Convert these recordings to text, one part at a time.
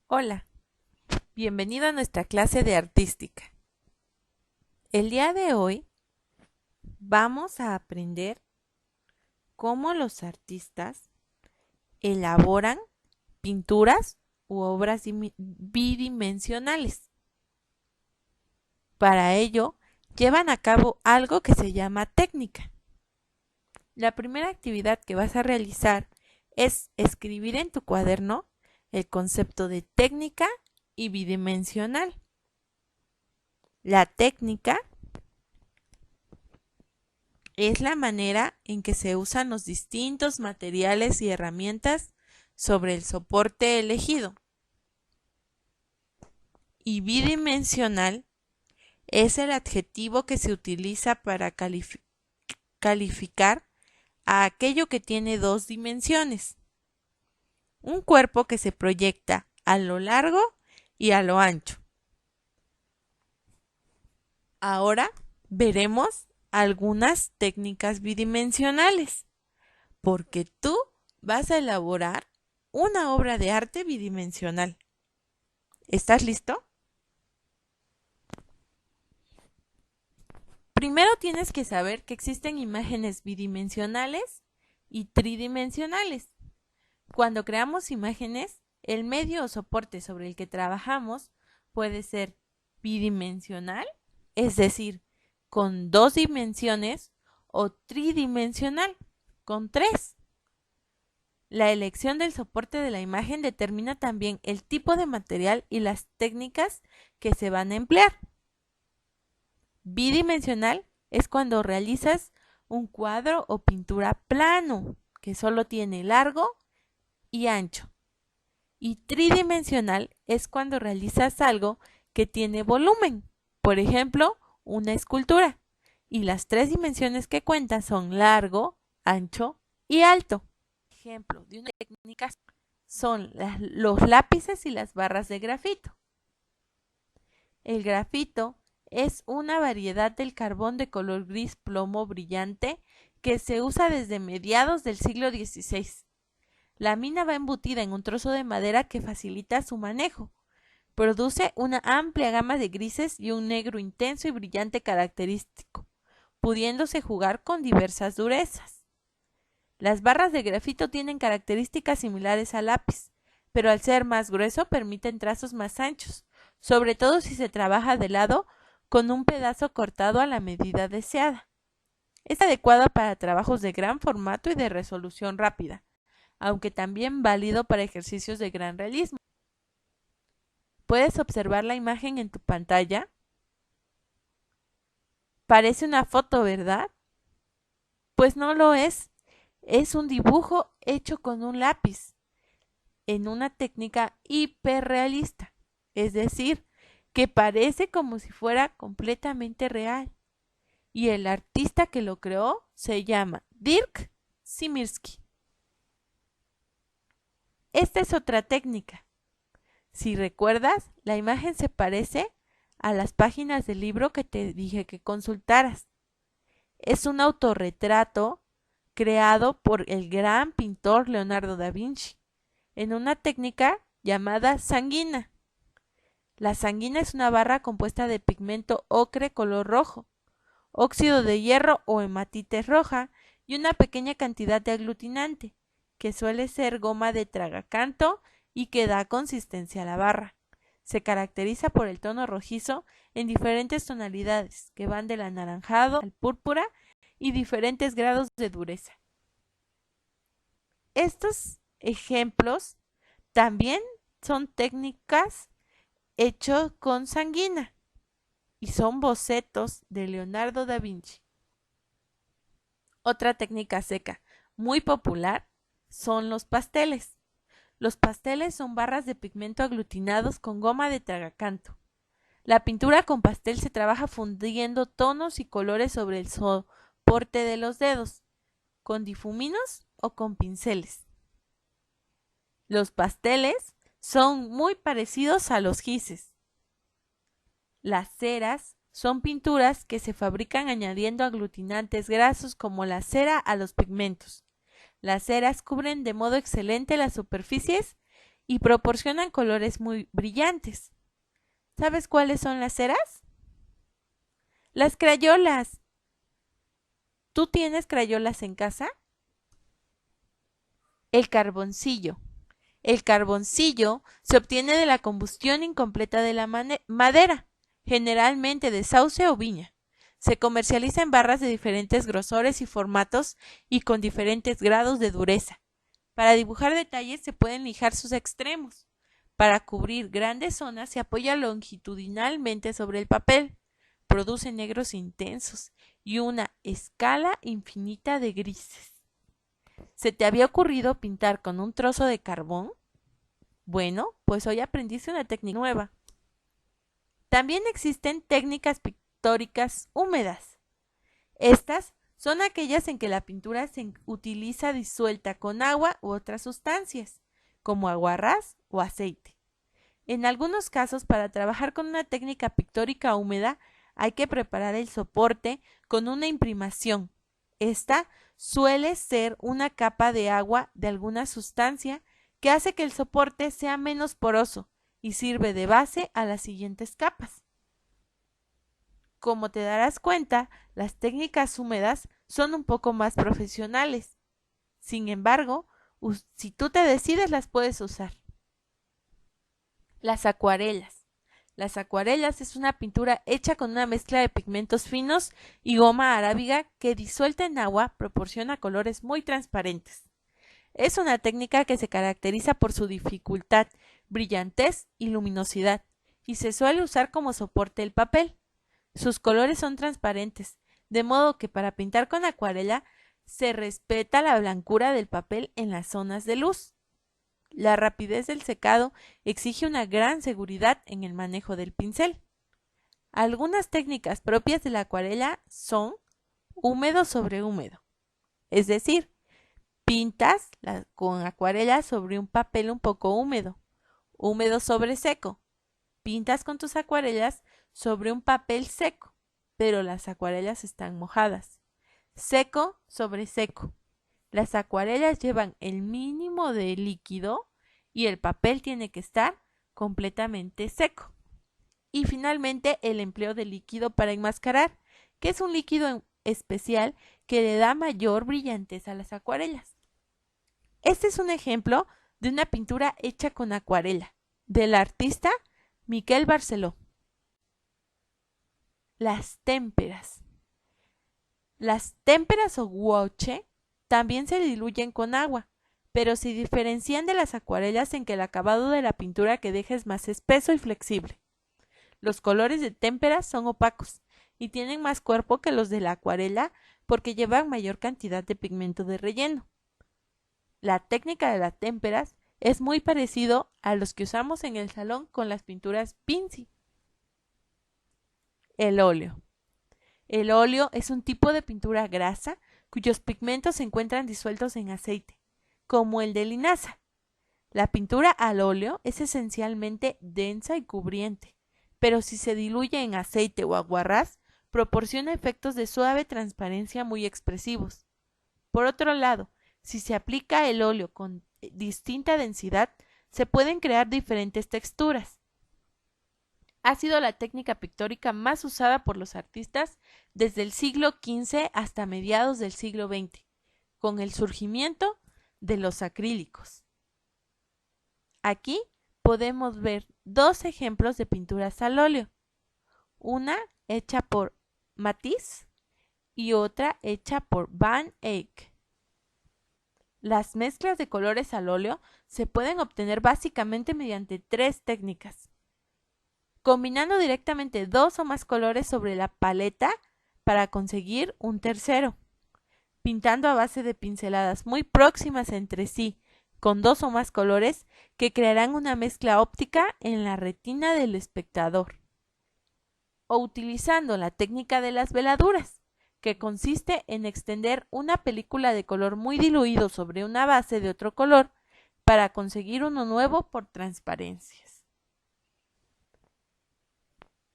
Hola, bienvenido a nuestra clase de artística. El día de hoy vamos a aprender cómo los artistas elaboran pinturas u obras bidimensionales. Para ello, llevan a cabo algo que se llama técnica. La primera actividad que vas a realizar es escribir en tu cuaderno el concepto de técnica y bidimensional. La técnica es la manera en que se usan los distintos materiales y herramientas sobre el soporte elegido. Y bidimensional es el adjetivo que se utiliza para calificar a aquello que tiene dos dimensiones. Un cuerpo que se proyecta a lo largo y a lo ancho. Ahora veremos algunas técnicas bidimensionales, porque tú vas a elaborar una obra de arte bidimensional. ¿Estás listo? Primero tienes que saber que existen imágenes bidimensionales y tridimensionales. Cuando creamos imágenes, el medio o soporte sobre el que trabajamos puede ser bidimensional, es decir, con 2 dimensiones, o tridimensional, con 3. La elección del soporte de la imagen determina también el tipo de material y las técnicas que se van a emplear. Bidimensional es cuando realizas un cuadro o pintura plano, que solo tiene largo y ancho. Y tridimensional es cuando realizas algo que tiene volumen, por ejemplo, una escultura. Y las 3 dimensiones que cuentan son largo, ancho y alto. Ejemplo de una técnica son los lápices y las barras de grafito. El grafito es una variedad del carbón de color gris plomo brillante que se usa desde mediados del siglo XVI. La mina va embutida en un trozo de madera que facilita su manejo. Produce una amplia gama de grises y un negro intenso y brillante característico, pudiéndose jugar con diversas durezas. Las barras de grafito tienen características similares al lápiz, pero al ser más grueso permiten trazos más anchos, sobre todo si se trabaja de lado con un pedazo cortado a la medida deseada. Es adecuada para trabajos de gran formato y de resolución rápida, aunque también válido para ejercicios de gran realismo. ¿Puedes observar la imagen en tu pantalla? Parece una foto, ¿verdad? Pues no lo es. Es un dibujo hecho con un lápiz, en una técnica hiperrealista, es decir, que parece como si fuera completamente real. Y el artista que lo creó se llama Dirk Simirski. Esta es otra técnica. Si recuerdas, la imagen se parece a las páginas del libro que te dije que consultaras. Es un autorretrato creado por el gran pintor Leonardo da Vinci, en una técnica llamada sanguina. La sanguina es una barra compuesta de pigmento ocre color rojo, óxido de hierro o hematite roja y una pequeña cantidad de aglutinante, que suele ser goma de tragacanto y que da consistencia a la barra. Se caracteriza por el tono rojizo en diferentes tonalidades, que van del anaranjado al púrpura y diferentes grados de dureza. Estos ejemplos también son técnicas hechas con sanguina y son bocetos de Leonardo da Vinci. Otra técnica seca muy popular son los pasteles. Los pasteles son barras de pigmento aglutinados con goma de tragacanto. La pintura con pastel se trabaja fundiendo tonos y colores sobre el soporte de los dedos, con difuminos o con pinceles. Los pasteles son muy parecidos a los gises. Las ceras son pinturas que se fabrican añadiendo aglutinantes grasos como la cera a los pigmentos. Las ceras cubren de modo excelente las superficies y proporcionan colores muy brillantes. ¿Sabes cuáles son las ceras? Las crayolas. ¿Tú tienes crayolas en casa? El carboncillo. El carboncillo se obtiene de la combustión incompleta de la madera, generalmente de sauce o viña. Se comercializa en barras de diferentes grosores y formatos y con diferentes grados de dureza. Para dibujar detalles se pueden lijar sus extremos. Para cubrir grandes zonas se apoya longitudinalmente sobre el papel. Produce negros intensos y una escala infinita de grises. ¿Se te había ocurrido pintar con un trozo de carbón? Bueno, pues hoy aprendiste una técnica nueva. También existen técnicas pictóricas húmedas. Estas son aquellas en que la pintura se utiliza disuelta con agua u otras sustancias, como aguarrás o aceite. En algunos casos, para trabajar con una técnica pictórica húmeda, hay que preparar el soporte con una imprimación. Esta suele ser una capa de agua de alguna sustancia que hace que el soporte sea menos poroso y sirve de base a las siguientes capas. Como te darás cuenta, las técnicas húmedas son un poco más profesionales. Sin embargo, si tú te decides, las puedes usar. Las acuarelas. Las acuarelas es una pintura hecha con una mezcla de pigmentos finos y goma arábiga que disuelta en agua proporciona colores muy transparentes. Es una técnica que se caracteriza por su dificultad, brillantez y luminosidad, y se suele usar como soporte el papel. Sus colores son transparentes, de modo que para pintar con acuarela se respeta la blancura del papel en las zonas de luz. La rapidez del secado exige una gran seguridad en el manejo del pincel. Algunas técnicas propias de la acuarela son húmedo sobre húmedo, es decir, pintas con acuarela sobre un papel un poco húmedo. Húmedo sobre seco. Pintas con tus acuarelas sobre un papel seco, pero las acuarelas están mojadas. Seco sobre seco. Las acuarelas llevan el mínimo de líquido y el papel tiene que estar completamente seco. Y finalmente el empleo de líquido para enmascarar, que es un líquido especial que le da mayor brillantez a las acuarelas. Este es un ejemplo de una pintura hecha con acuarela, del artista Miquel Barceló. Las témperas. Las témperas o guache también se diluyen con agua, pero se diferencian de las acuarelas en que el acabado de la pintura que deja es más espeso y flexible. Los colores de témperas son opacos y tienen más cuerpo que los de la acuarela porque llevan mayor cantidad de pigmento de relleno. La técnica de las témperas es muy parecido a los que usamos en el salón con las pinturas Vinci. El óleo. El óleo es un tipo de pintura grasa cuyos pigmentos se encuentran disueltos en aceite, como el de linaza. La pintura al óleo es esencialmente densa y cubriente, pero si se diluye en aceite o aguarrás, proporciona efectos de suave transparencia muy expresivos. Por otro lado, si se aplica el óleo con distinta densidad, se pueden crear diferentes texturas. Ha sido la técnica pictórica más usada por los artistas desde el siglo XV hasta mediados del siglo XX, con el surgimiento de los acrílicos. Aquí podemos ver dos ejemplos de pinturas al óleo, una hecha por Matisse y otra hecha por Van Eyck. Las mezclas de colores al óleo se pueden obtener básicamente mediante tres técnicas. Combinando directamente dos o más colores sobre la paleta para conseguir un tercero. Pintando a base de pinceladas muy próximas entre sí, con dos o más colores que crearán una mezcla óptica en la retina del espectador. O utilizando la técnica de las veladuras, que consiste en extender una película de color muy diluido sobre una base de otro color para conseguir uno nuevo por transparencias.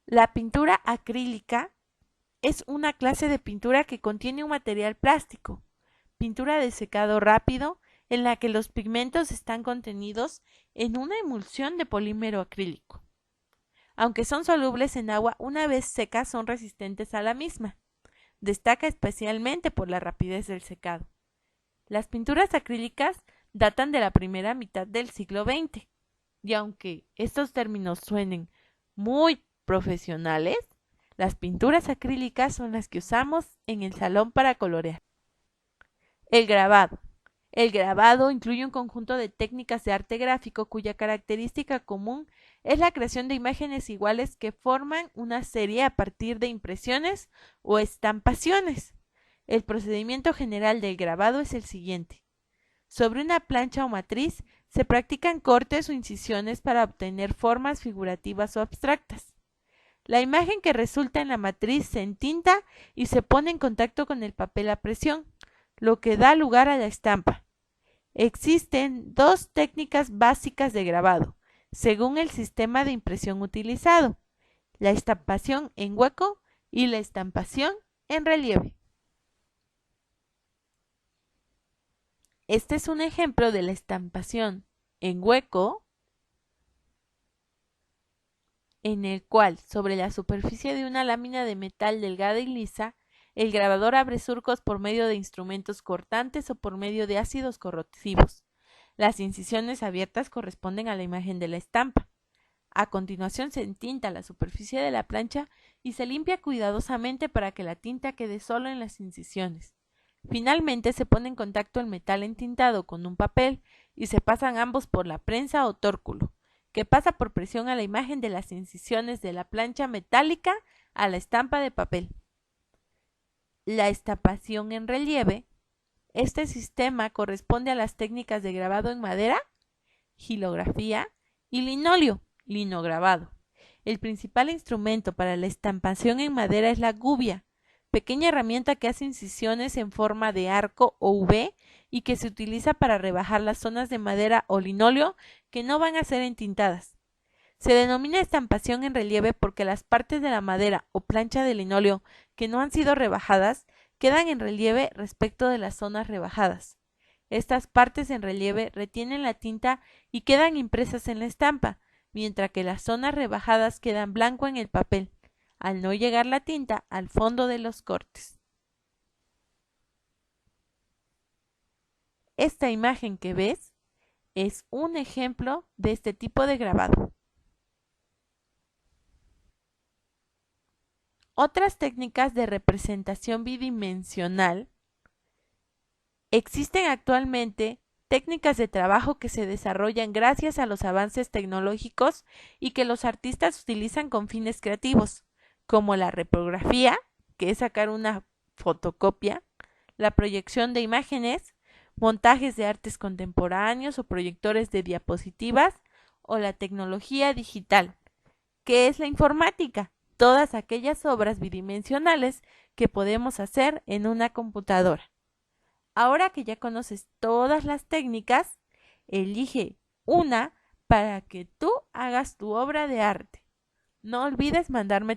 La pintura acrílica es una clase de pintura que contiene un material plástico. Pintura de secado rápido en la que los pigmentos están contenidos en una emulsión de polímero acrílico. Aunque son solubles en agua, una vez secas son resistentes a la misma. Destaca especialmente por la rapidez del secado. Las pinturas acrílicas datan de la primera mitad del siglo XX, y aunque estos términos suenen muy profesionales, las pinturas acrílicas son las que usamos en el salón para colorear. El grabado. El grabado incluye un conjunto de técnicas de arte gráfico cuya característica común es la creación de imágenes iguales que forman una serie a partir de impresiones o estampaciones. El procedimiento general del grabado es el siguiente. Sobre una plancha o matriz se practican cortes o incisiones para obtener formas figurativas o abstractas. La imagen que resulta en la matriz se entinta y se pone en contacto con el papel a presión, lo que da lugar a la estampa. Existen dos técnicas básicas de grabado, según el sistema de impresión utilizado: la estampación en hueco y la estampación en relieve. Este es un ejemplo de la estampación en hueco, en el cual, sobre la superficie de una lámina de metal delgada y lisa, el grabador abre surcos por medio de instrumentos cortantes o por medio de ácidos corrosivos. Las incisiones abiertas corresponden a la imagen de la estampa. A continuación se entinta la superficie de la plancha y se limpia cuidadosamente para que la tinta quede solo en las incisiones. Finalmente se pone en contacto el metal entintado con un papel y se pasan ambos por la prensa o tórculo, que pasa por presión a la imagen de las incisiones de la plancha metálica a la estampa de papel. La estampación en relieve. Este sistema corresponde a las técnicas de grabado en madera, xilografía, y linóleo, linograbado. El principal instrumento para la estampación en madera es la gubia, pequeña herramienta que hace incisiones en forma de arco o V y que se utiliza para rebajar las zonas de madera o linóleo que no van a ser entintadas. Se denomina estampación en relieve porque las partes de la madera o plancha de linóleo que no han sido rebajadas quedan en relieve respecto de las zonas rebajadas. Estas partes en relieve retienen la tinta y quedan impresas en la estampa, mientras que las zonas rebajadas quedan blanco en el papel, al no llegar la tinta al fondo de los cortes. Esta imagen que ves es un ejemplo de este tipo de grabado. Otras técnicas de representación bidimensional. Existen actualmente técnicas de trabajo que se desarrollan gracias a los avances tecnológicos y que los artistas utilizan con fines creativos, como la reprografía, que es sacar una fotocopia, la proyección de imágenes, montajes de artes contemporáneos o proyectores de diapositivas, o la tecnología digital, que es la informática, todas aquellas obras bidimensionales que podemos hacer en una computadora. Ahora que ya conoces todas las técnicas, elige una para que tú hagas tu obra de arte. No olvides mandarme